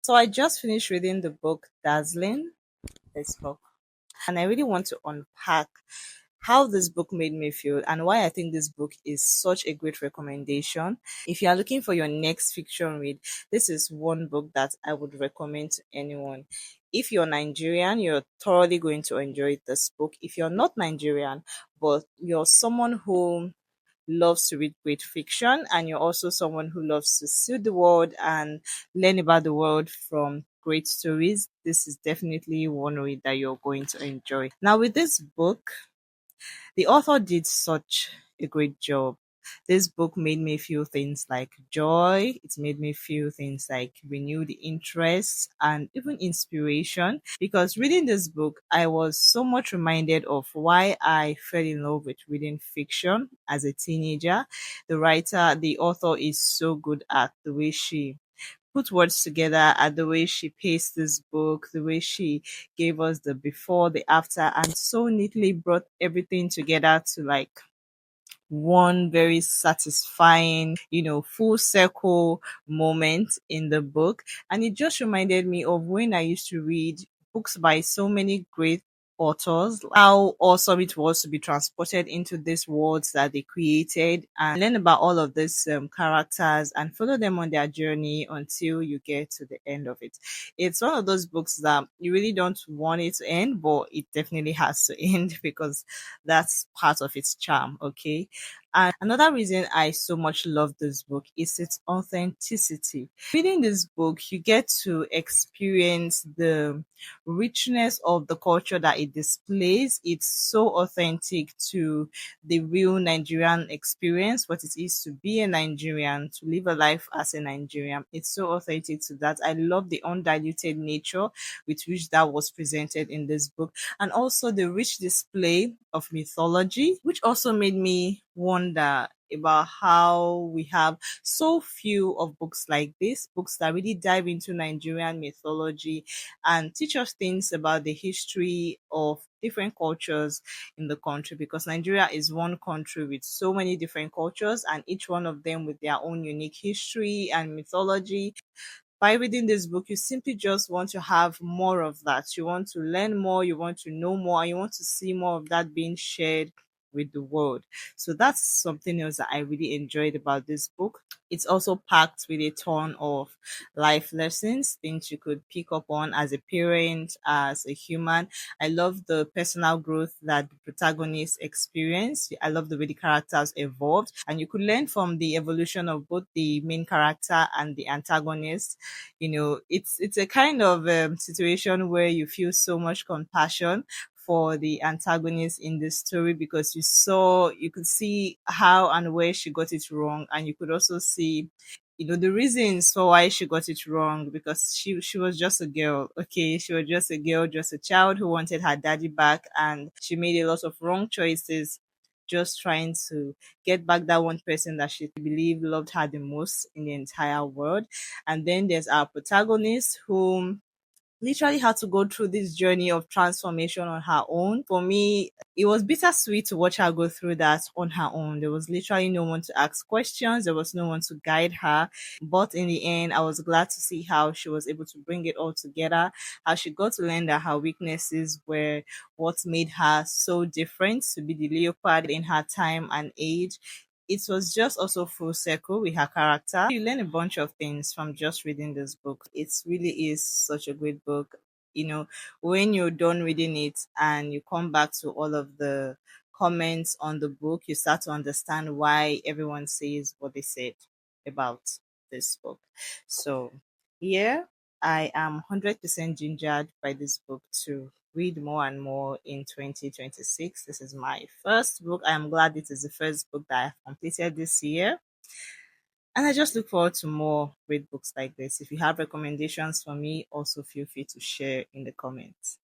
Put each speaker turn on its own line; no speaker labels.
So I just finished reading the book Dazzling, this book, and I really want to unpack how this book made me feel and why I think this book is such a great recommendation. If you are looking for your next fiction read, this is one book that I would recommend to anyone. If you're Nigerian, you're thoroughly going to enjoy this book. If you're not Nigerian, but you're someone who loves to read great fiction and you're also someone who loves to see the world and learn about the world from great stories, this is definitely one read that you're going to enjoy. Now, with this book, the author did such a great job. This book made me feel things like joy, it made me feel things like renewed interest and even inspiration. Because reading this book, I was so much reminded of why I fell in love with reading fiction as a teenager. The author is so good at the way she put words together, at the way she paced this book, the way she gave us the before, the after, and so neatly brought everything together to like one very satisfying, full circle moment in the book. And it just reminded me of when I used to read books by so many great authors, how awesome it was to be transported into these worlds that they created and learn about all of these characters and follow them on their journey until you get to the end of it. It's one of those books that you really don't want it to end, but it definitely has to end because that's part of its charm, okay? And another reason I so much love this book is its authenticity. Reading this book, you get to experience the richness of the culture that it displays. It's so authentic to the real Nigerian experience, what it is to be a Nigerian, to live a life as a Nigerian. It's so authentic to that. I love the undiluted nature with which that was presented in this book, and also the rich display of mythology, which also made me wonder about how we have so few of books like this, books that really dive into Nigerian mythology and teach us things about the history of different cultures in the country, because Nigeria is one country with so many different cultures and each one of them with their own unique history and mythology. By reading this book, you simply just want to have more of that. You want to learn more, you want to know more, and you want to see more of that being shared with the world. So that's something else that I really enjoyed about this book. It's also packed with a ton of life lessons, things you could pick up on as a parent, as a human. I love the personal growth that the protagonists experience. I love the way the characters evolved, and you could learn from the evolution of both the main character and the antagonist. It's a kind of situation where you feel so much compassion for the antagonist in this story, because you could see how and where she got it wrong, and you could also see the reasons for why she got it wrong, because she was just a girl. Okay, she was just a girl, just a child who wanted her daddy back, and she made a lot of wrong choices just trying to get back that one person that she believed loved her the most in the entire world. And then there's our protagonist, whom literally had to go through this journey of transformation on her own. For me, it was bittersweet to watch her go through that on her own. There was literally no one to ask questions, there was no one to guide her. But in the end, I was glad to see how she was able to bring it all together, how she got to learn that her weaknesses were what made her so different to be the leopard in her time and age. It was just also full circle with her character. You learn a bunch of things from just reading this book. It really is such a great book. When you're done reading it and you come back to all of the comments on the book, you start to understand why everyone says what they said about this book. So, yeah, I am 100% gingered by this book to read more and more in 2026. This is my first book. I am glad it is the first book that I've completed this year. And I just look forward to more great books like this. If you have recommendations for me, also feel free to share in the comments.